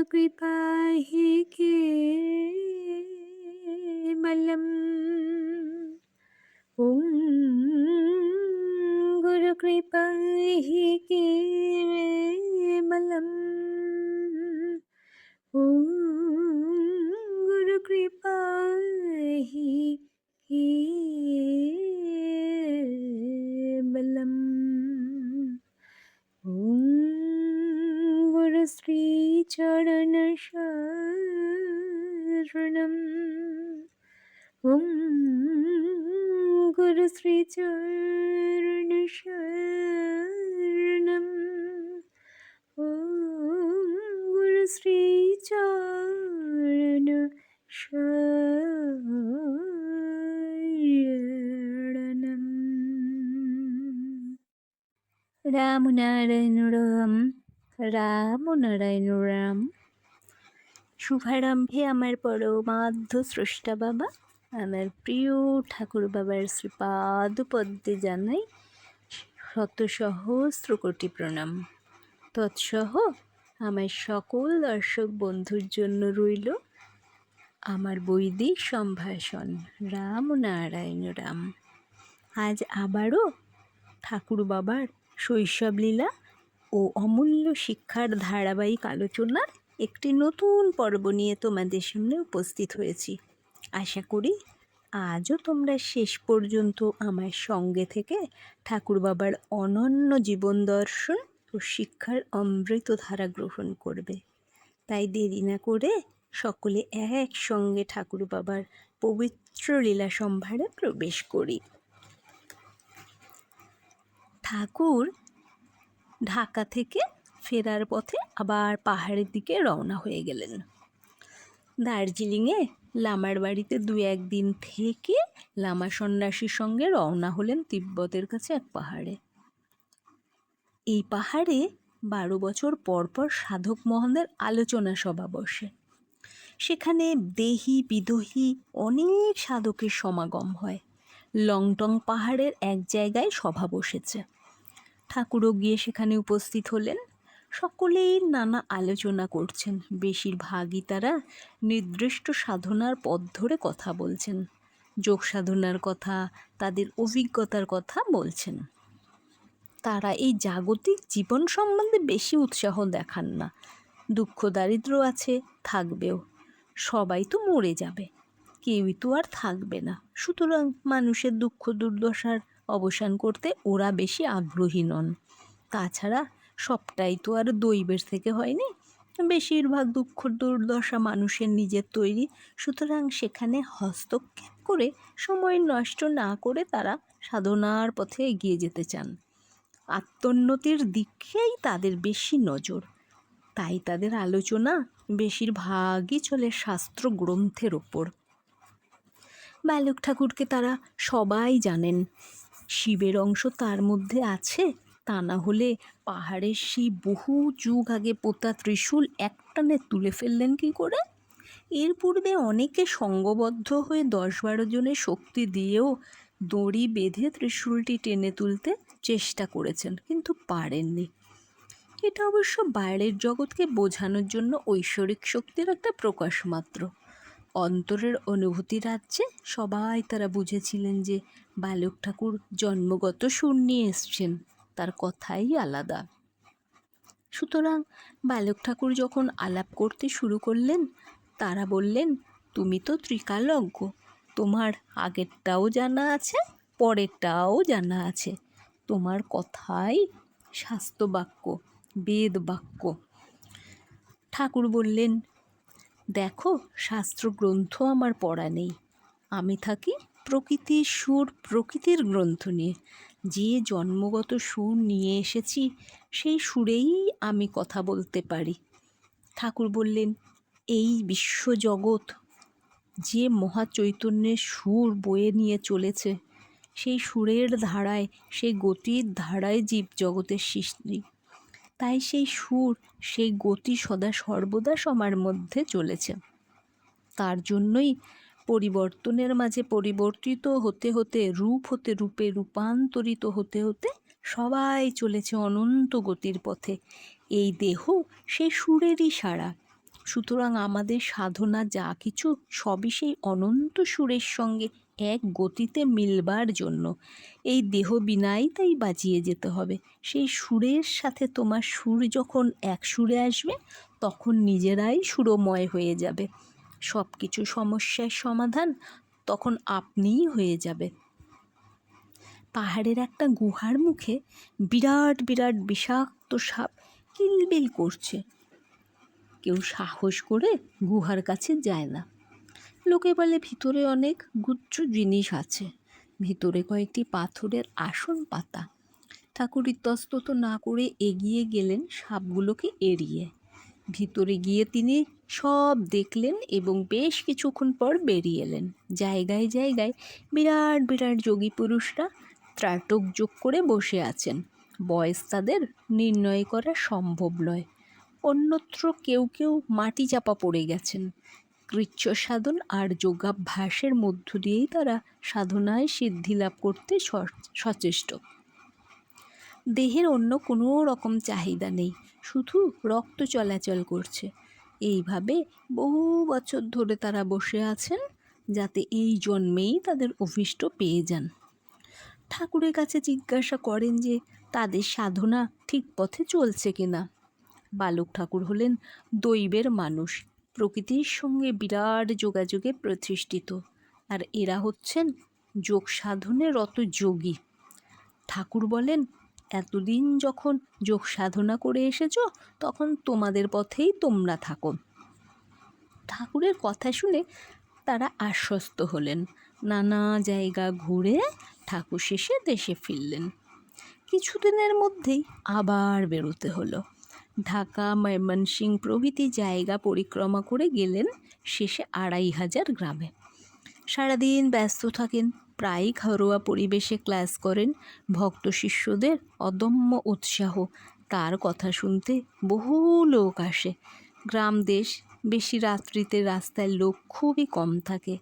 गुरुकृपा हि केवलम्। ॐ गुरुकृपा हि केवलम्। ॐ गुरुकृपा हि केवलम्। ॐ गुरुश्रीचरणशरणम्। ॐ गुरुश्रीचरणशरणम्। ॐ गुरुश्रीचरणशरणम्। রাম নারায়ণ রাম, রাম নারায়ণ রাম। শুভারম্ভে আমার পরমারাধ্য স্রষ্টা বাবা, আমার প্রিয় ঠাকুর বাবার শ্রীপাদ পদ্মে জানাই শত সহস্র কোটি প্রণাম। তৎসহ আমার সকল দর্শক বন্ধুর জন্য রইল আমার বৈদিক সম্ভাষণ রাম নারায়ণ রাম। আজ আবারও ঠাকুর বাবার শৈশব লীলা ও অমূল্য শিক্ষার ধারাবাহিক আলোচনার একটি নতুন পর্ব নিয়ে তোমাদের সামনে উপস্থিত হয়েছি। আশা করি আজও তোমরা শেষ পর্যন্ত আমার সঙ্গে থেকে ঠাকুর বাবার অনন্য জীবন দর্শন ও শিক্ষার অমৃত ধারা গ্রহণ করবে। তাই দেরি না করে সকলে একসঙ্গে ঠাকুর বাবার পবিত্র লীলা সম্ভারে প্রবেশ করি। ঠাকুর ঢাকা থেকে ফেরার পথে আবার পাহাড়ের দিকে রওনা হয়ে গেলেন। দার্জিলিংয়ে লামার বাড়িতে 2-1 দিন থেকে লামা সন্ন্যাসীর সঙ্গে রওনা হলেন তিব্বতের কাছে এক পাহাড়ে। এই পাহাড়ে 12 বছর পর পর সাধক মহানদের আলোচনা সভা বসে। সেখানে দেহি বিদোহী অনেক সাধকের সমাগম হয়। লংটং পাহাড়ের এক জায়গায় সভা বসেছে। ঠাকুরও গিয়ে সেখানে উপস্থিত হলেন। সকলেই নানা আলোচনা করছেন। বেশিরভাগই তারা নির্দিষ্ট সাধনার পথ ধরে কথা বলছেন, যোগ সাধনার কথা, তাদের অভিজ্ঞতার কথা বলছেন। তারা এই জাগতিক জীবন সম্বন্ধে বেশি উৎসাহ দেখান না। দুঃখ দারিদ্র্য আছে, থাকবেও। সবাই তো মরে যাবে, কেউই তো আর থাকবে না। সুতরাং মানুষের দুঃখ দুর্দশার অবসান করতে ওরা বেশি আগ্রহী নন। তাছাড়া সবটাই তো আর দৈবের থেকে হয়নি। বেশিরভাগ দুঃখ দুর্দশা মানুষের নিজের তৈরি। সুতরাং সেখানে হস্তক্ষেপ করে সময় নষ্ট না করে তারা সাধনার পথে এগিয়ে যেতে চান। আত্মোন্নতির দিকেই তাদের বেশি নজর। তাই তাদের আলোচনা বেশিরভাগই চলে শাস্ত্র গ্রন্থের ওপর। বালক ঠাকুরকে তারা সবাই জানেন। শিবের অংশ তার মধ্যে আছে, তা না হলে পাহাড়ের সেই বহু যুগ আগে পোতা ত্রিশূল একটানে তুলে ফেললেন কি করে? এর পূর্বে অনেকে সঙ্গবদ্ধ হয়ে 10-12 জনের শক্তি দিয়েও দড়ি বেঁধে ত্রিশূলটি টেনে তুলতে চেষ্টা করেছেন, কিন্তু পারেননি। এটা অবশ্য বাইরের জগৎকে বোঝানোর জন্য ঐশ্বরিক শক্তির একটা প্রকাশ মাত্র। অন্তরের অনুভূতি রাজ্যে সবাই তারা বুঝেছিলেন যে বালক ঠাকুর জন্মগত সুর নিয়ে এসছেন, তার কথাই আলাদা। সুতরাং বালক ঠাকুর যখন আলাপ করতে শুরু করলেন, তারা বললেন, তুমি তো ত্রিকালজ্ঞ, তোমার আগেরটাও জানা আছে, পরেরটাও জানা আছে। তোমার কথাই শাস্ত্র বাক্য, বেদ বাক্য। ঠাকুর বললেন, দেখো, শাস্ত্র গ্রন্থ আমার পড়া নেই। আমি থাকি প্রকৃতির সুর, প্রকৃতির গ্রন্থ নিয়ে। যে জন্মগত সুর নিয়ে এসেছি সেই সুরেই আমি কথা বলতে পারি। ঠাকুর বললেন, এই বিশ্বজগৎ যে মহাচৈতন্যের সুর বয়ে নিয়ে চলেছে, সেই সুরের ধারায়, সেই গতির ধারায় জীবজগতের সৃষ্টি। তাই সেই সুর, সেই গতি সদা সর্বদা সবার মধ্যে চলেছে। তার জন্যই পরিবর্তনের মাঝে পরিবর্তিত হতে হতে, রূপ হতে রূপে রূপান্তরিত হতে হতে সবাই চলেছে অনন্ত গতির পথে। এই দেহ সেই সুরেরই সাড়া। সুতরাং আমাদের সাধনা যা কিছু সবই সেই অনন্ত সুরের সঙ্গে এক গতিতে মিলবার জন্য। এই দেহ বিনাই তাই বাজিয়ে যেতে হবে। সেই সুরের সাথে তোমার সুর যখন এক সুরে আসবে, তখন নিজেরাই সুরময় হয়ে যাবে। সব কিছু সমস্যার সমাধান তখন আপনিই হয়ে যাবে। পাহাড়ের একটা গুহার মুখে বিরাট বিরাট বিষাক্ত সাপ কিলবিল করছে। কেউ সাহস করে গুহার কাছে যায় না। লোকে বলে ভিতরে অনেক গুচ্ছ জিনিস আছে। ভিতরে কয়েকটি পাথরের আসন পাতা। ঠাকুর ইতস্তত না করে এগিয়ে গেলেন সাপগুলোকে এড়িয়ে। ভিতরে গিয়ে তিনি সব দেখলেন এবং বেশ কিছুক্ষণ পর বেরিয়ে এলেন। জায়গায় জায়গায় বিরাট বিরাট যোগী পুরুষরা ত্রাটক যোগ করে বসে আছেন। বয়স তাদের নির্ণয় করা সম্ভব নয়। অন্যত্র কেউ কেউ মাটি চাপা পড়ে গেছেন। কৃচ্ছ সাধন আর যোগাভ্যাসের মধ্য দিয়েই তারা সাধনায় সিদ্ধি লাভ করতে সচেষ্ট। দেহের অন্য কোনো রকম চাহিদা নেই, শুধু রক্ত চলাচল করছে। এইভাবে বহু বছর ধরে তারা বসে আছেন, যাতে এই জন্মেই তাদের অভীষ্ট পেয়ে যান। ঠাকুরের কাছে জিজ্ঞাসা করেন যে তাদের সাধনা ঠিক পথে চলছে কিনা। বালক ঠাকুর হলেন দৈবের মানুষ, প্রকৃতির সঙ্গে বিরাট যোগাযোগে প্রতিষ্ঠিত, আর এরা হচ্ছেন যোগ সাধনে রত যোগী। ঠাকুর বলেন, এতদিন যখন যোগ সাধনা করে এসেছ, তখন তোমাদের পথেই তোমরা থাকো। ঠাকুরের কথা শুনে তারা আশ্বস্ত হলেন। নানা জায়গা ঘুরে ঠাকুর শেষে দেশে ফিরলেন। কিছুদিনের মধ্যেই আবার বেরোতে হলো। ঢাকা, ময়মনসিংহ প্রভৃতি জায়গা পরিক্রমা করে গেলেন শেষে 2500 গ্রামে। সারাদিন ব্যস্ত থাকেন, প্রায়ই ঘরোয়া পরিবেশে ক্লাস করেন। ভক্ত শিষ্যদের অদম্য উৎসাহ, তার কথা শুনতে বহু লোক আসে। গ্রাম দেশ, বেশি রাত্রিতে রাস্তায় লোক খুবই কম থাকে,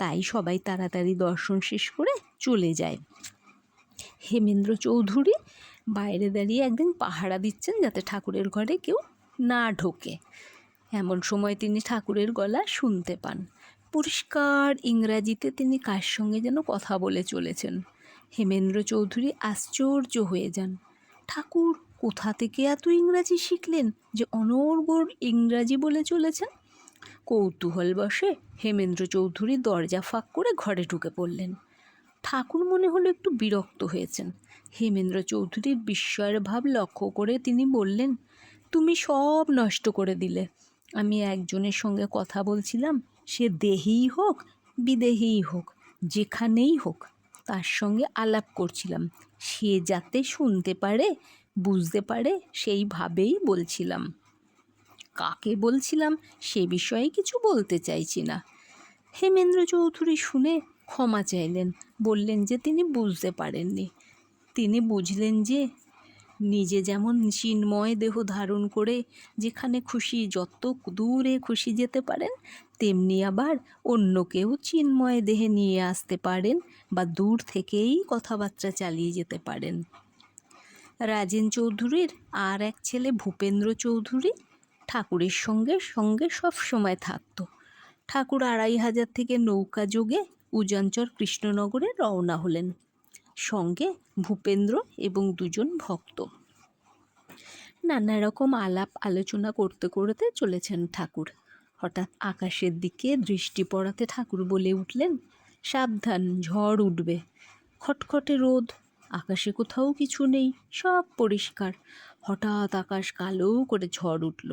তাই সবাই তাড়াতাড়ি দর্শন শেষ করে চলে যায়। হেমেন্দ্র চৌধুরী বাইরে দাঁড়িয়ে একদিন পাহারা দিচ্ছেন যাতে ঠাকুরের ঘরে কেউ না ঢোকে। এমন সময় তিনি ঠাকুরের গলা শুনতে পান। পরিষ্কার ইংরাজিতে তিনি কার সঙ্গে যেন কথা বলে চলেছেন। হেমেন্দ্র চৌধুরী আশ্চর্য হয়ে যান। ঠাকুর কোথা থেকে এত ইংরাজি শিখলেন যে অনর্গল ইংরাজি বলে চলেছেন? কৌতূহলবশে হেমেন্দ্র চৌধুরী দরজা ফাঁক করে ঘরে ঢুকে পড়লেন। ঠাকুর মনে হলো একটু বিরক্ত হয়েছেন। হেমেন্দ্র চৌধুরীর বিস্ময়ের ভাব লক্ষ্য করে তিনি বললেন, তুমি সব নষ্ট করে দিলে। আমি একজনের সঙ্গে কথা বলছিলাম, সে দেহেই হোক বিদেহেই হোক, যেখানেই হোক, তার সঙ্গে আলাপ করছিলাম। সে যাতে শুনতে পারে, বুঝতে পারে, সেইভাবেই বলছিলাম। কাকে বলছিলাম সে বিষয়ে কিছু বলতে চাইছি না। হেমেন্দ্র চৌধুরী শুনে ক্ষমা চাইলেন, বললেন যে তিনি বুঝতে পারেননি। তিনি বুঝলেন যে নিজে যেমন চিন্ময় দেহ ধারণ করে যেখানে খুশি যত দূরে খুশি যেতে পারেন, তেমনি আবার অন্যকেও চিন্ময় দেহে নিয়ে আসতে পারেন বা দূর থেকেই কথাবার্তা চালিয়ে যেতে পারেন। রাজেন চৌধুরীর আর এক ছেলে ভূপেন্দ্র চৌধুরী ঠাকুরের সঙ্গে সঙ্গে সব সময় থাকত। ঠাকুর 2500 থেকে নৌকা যোগে উজানচর কৃষ্ণনগরে রওনা হলেন। সঙ্গে ভূপেন্দ্র এবং 2 ভক্ত। নানা রকম আলাপ আলোচনা করতে করতে চলেছেন ঠাকুর। হঠাৎ আকাশের দিকে দৃষ্টি পড়াতে ঠাকুর বলে উঠলেন, সাবধান, ঝড় উঠবে। খটখটে রোদ, আকাশে কোথাও কিছু নেই, সব পরিষ্কার। হঠাৎ আকাশ কালো করে ঝড় উঠল।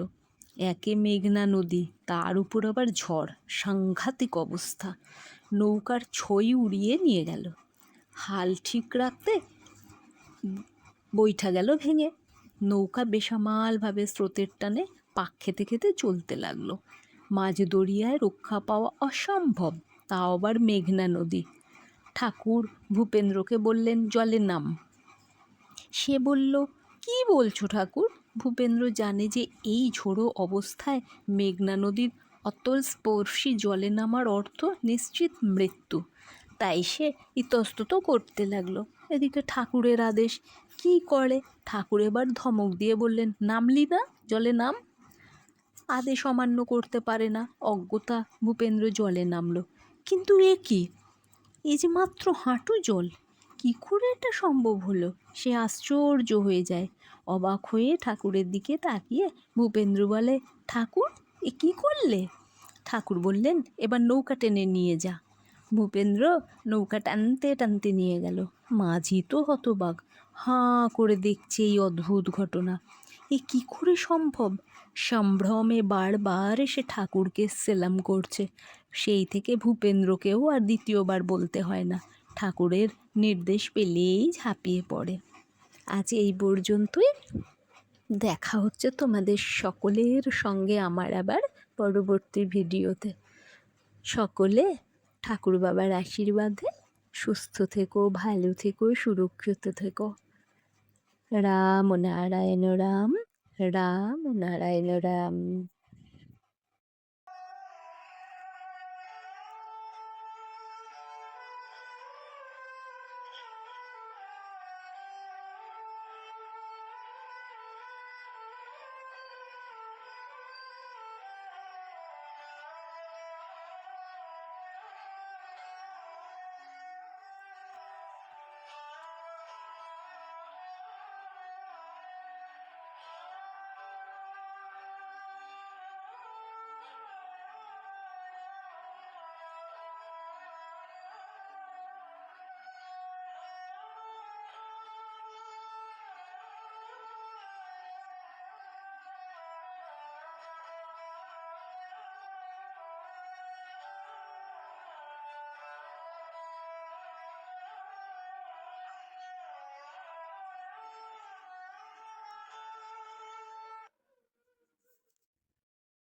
একে মেঘনা নদী, তার উপর আবার ঝড়, সাংঘাতিক অবস্থা। নৌকার ছই উড়িয়ে নিয়ে গেল। হাল ঠিক রাখতে বৈঠা গেল ভেঙে। নৌকা বেসামালভাবে স্রোতের টানে পাক খেতে খেতে চলতে লাগলো। মাঝ দরিয়ায় রক্ষা পাওয়া অসম্ভব, তাও আবার মেঘনা নদী। ঠাকুর ভূপেন্দ্রকে বললেন, জলে নাম। সে বলল, কি বলছো ঠাকুর? ভূপেন্দ্র জানে যে এই ঝোড়ো অবস্থায় মেঘনা নদীর অতল স্পর্শী জলে নামার অর্থ নিশ্চিত মৃত্যু। তাই সে ইতস্তত করতে লাগলো। এদিকে ঠাকুরের আদেশ, কি করে? ঠাকুর এবার ধমক দিয়ে বললেন, নামলি না, জলে নাম। আদেশ অমান্য করতে পারে না। অজ্ঞতা ভূপেন্দ্র জলে নামলো। কিন্তু এ কি, এই যে মাত্র হাঁটু জল, কি করে এটা সম্ভব হলো? সে আশ্চর্য হয়ে যায়। অবাক হয়ে ঠাকুরের দিকে তাকিয়ে ভূপেন্দ্র বলে, ঠাকুর, এ কি করলে? ঠাকুর বললেন, এবার নৌকা টেনে নিয়ে যা। ভূপেন্দ্র নৌকা টানতে টানতে নিয়ে গেল। মাঝি তো হতবাক, হাঁ করে দেখছে এই অদ্ভুত ঘটনা। এ কি করে সম্ভব? সম্ভ্রমে বারবার সে ঠাকুরকে সেলাম করছে। সেই থেকে ভূপেন্দ্রকেও আর দ্বিতীয়বার বলতে হয় না, ঠাকুরের নির্দেশ পেলেই ঝাঁপিয়ে পড়ে। আজ এই পর্যন্তই। দেখা হচ্ছে তোমাদের সকলের সঙ্গে আমার আবার পরবর্তী ভিডিওতে। সকলে ঠাকুর বাবার আশীর্বাদে সুস্থ থেকো, ভালো থেকো, সুরক্ষিত থেকো। রাম নারায়ণ রাম, রাম নারায়ণ রাম।